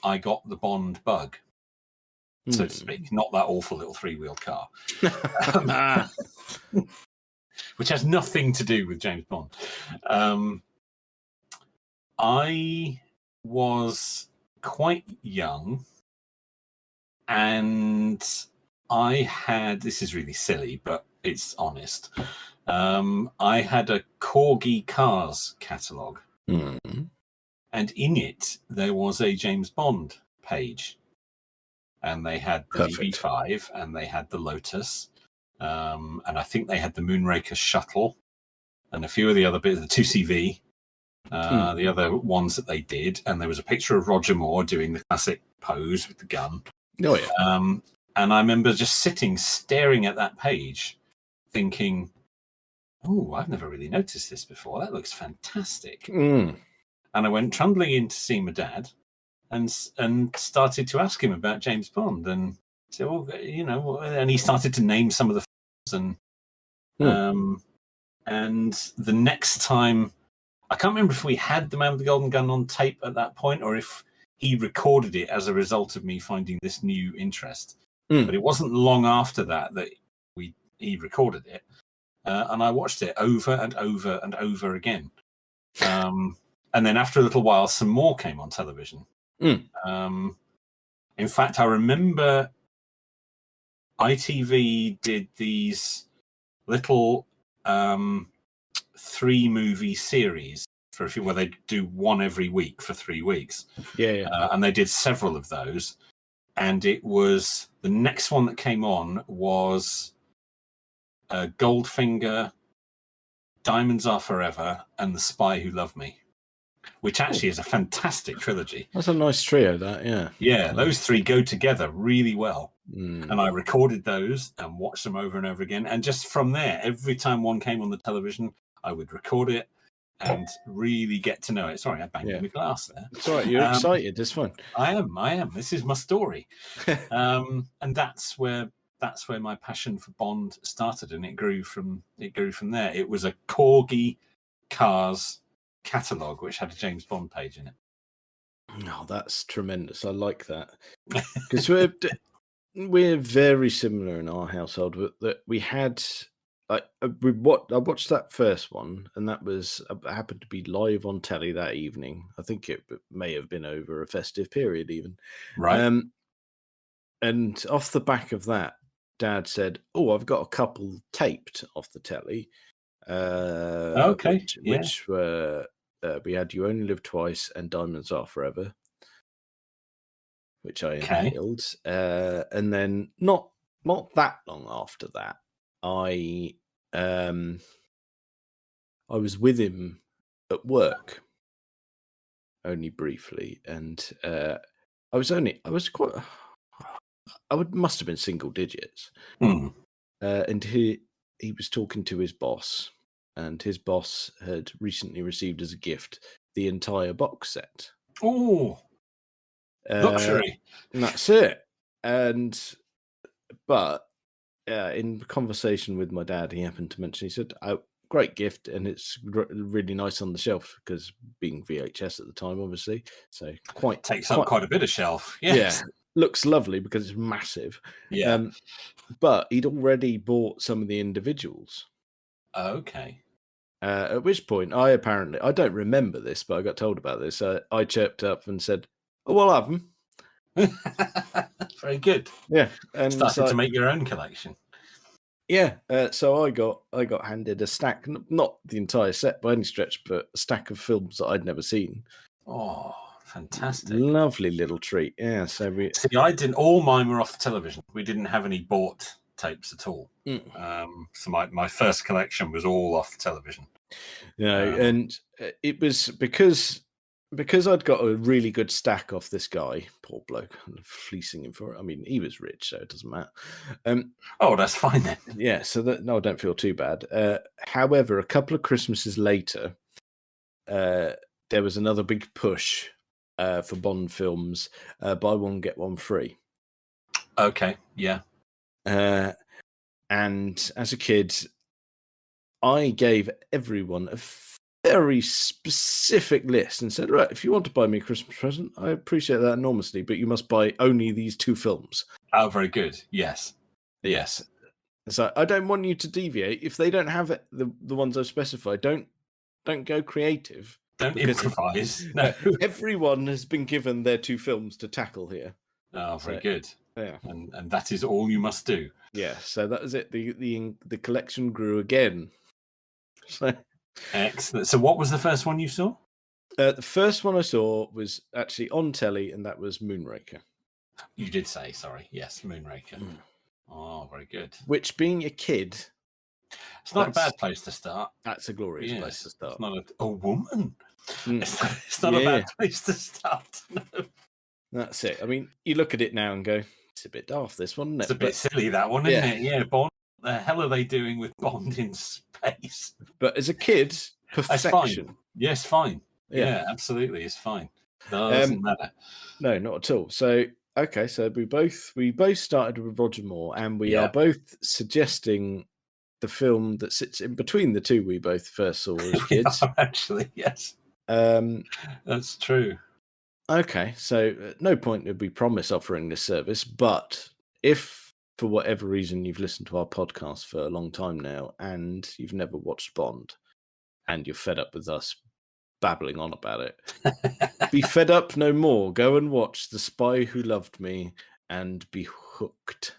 I got the Bond bug. So to speak, not that awful little 3-wheel car, which has nothing to do with James Bond. I was quite young, and I had, this is really silly, but it's honest. I had a Corgi Cars catalogue, and in it there was a James Bond page. And they had the DB5, and they had the Lotus, and I think they had the Moonraker shuttle, and a few of the other bits, the 2CV, the other ones that they did. And there was a picture of Roger Moore doing the classic pose with the gun. Oh yeah. And I remember just sitting, staring at that page, thinking, "Oh, I've never really noticed this before. That looks fantastic." Mm. And I went trundling in to see my dad, and started to ask him about James Bond, and said, "Well, and he started to name some of the films, and the next time, I can't remember if we had The Man with the Golden Gun on tape at that point, or if he recorded it as a result of me finding this new interest. But it wasn't long after that he recorded it, and I watched it over and over and over again. And then after a little while, some more came on television. In fact, I remember ITV did these little 3-movie series where they do one every week for 3 weeks. And they did several of those. And it was the next one that came on was Goldfinger, Diamonds Are Forever, and The Spy Who Loved Me, which actually is a fantastic trilogy. That's a nice trio, that, yeah. Yeah, those 3 go together really well. And I recorded those and watched them over and over again. And just from there, every time one came on the television, I would record it and really get to know it. Sorry, I banged my glass there. It's all right, you're excited, it's fun. I am. This is my story. And that's where my passion for Bond started, and it grew from there. It was a Corgi Cars catalogue which had a James Bond page in it. Oh, that's tremendous. I like that. Because we're very similar in our household. That we had, I watched that first one, and that was happened to be live on telly that evening. I think it may have been over a festive period, even. Right. And off the back of that, Dad said, "Oh, I've got a couple taped off the telly." Okay. Which were we had You Only Live Twice and Diamonds Are Forever, which I inhaled. And then not that long after that, I was with him at work only briefly, and must have been single digits. And he was talking to his boss, and his boss had recently received as a gift the entire box set. Oh, luxury. And that's it. But in conversation with my dad, he happened to mention, he said, "Oh, great gift, and it's really nice on the shelf," because being VHS at the time, obviously, so takes up quite a bit of shelf. Yes. Yeah, looks lovely because it's massive. Yeah. But he'd already bought some of the individuals. Okay. At which point, I don't remember this, but I got told about this. I chirped up and said, "Oh, well, I'll have them." Very good. Yeah, and started to make your own collection. Yeah, so I got handed a stack, not the entire set by any stretch, but a stack of films that I'd never seen. Oh, fantastic! Lovely little treat. Yeah, so I didn't. All mine were off the television. We didn't have any bought tapes at all. So my first collection was all off the television. And it was because I'd got a really good stack off this guy, poor bloke, fleecing him for it. I mean, he was rich, so it doesn't matter. Oh, that's fine then. Yeah, so I don't feel too bad. However, a couple of Christmases later, there was another big push for Bond films, buy one, get one free. Okay, yeah. And as a kid, I gave everyone a very specific list and said, "Right, if you want to buy me a Christmas present, I appreciate that enormously, but you must buy only these 2 films." Oh, very good. Yes. So I don't want you to deviate. If they don't have it, the ones I've specified, don't go creative. Don't improvise. No. Everyone has been given their 2 films to tackle here. Oh, very good. Yeah. And that is all you must do. Yeah, so that was it. The collection grew again. So excellent. So what was the first one you saw? The first one I saw was actually on telly, and that was Moonraker. You did say, sorry. Yes, Moonraker. Oh, very good. Which, being a kid... It's not a bad place to start. That's a glorious place to start. It's not a woman. It's not a bad place to start. No. That's it. I mean, you look at it now and go, it's a bit daft, this one, isn't it? It's a bit silly, that one, isn't it? Yeah, Bond. The hell are they doing with Bond in space? But as a kid, It's perfection. fine. Yes, fine. Yeah, absolutely, it's fine. Doesn't matter. No, not at all. So okay, so we both started with Roger Moore, and we are both suggesting the film that sits in between the two we both first saw as kids. Actually, yes. That's true. Okay, so at no point did we promise offering this service, but if for whatever reason you've listened to our podcast for a long time now and you've never watched Bond and you're fed up with us babbling on about it, be fed up no more. Go and watch The Spy Who Loved Me and be hooked.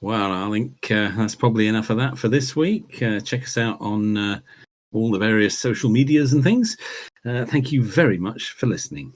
Well, I think that's probably enough of that for this week. Check us out on all the various social medias and things. Thank you very much for listening.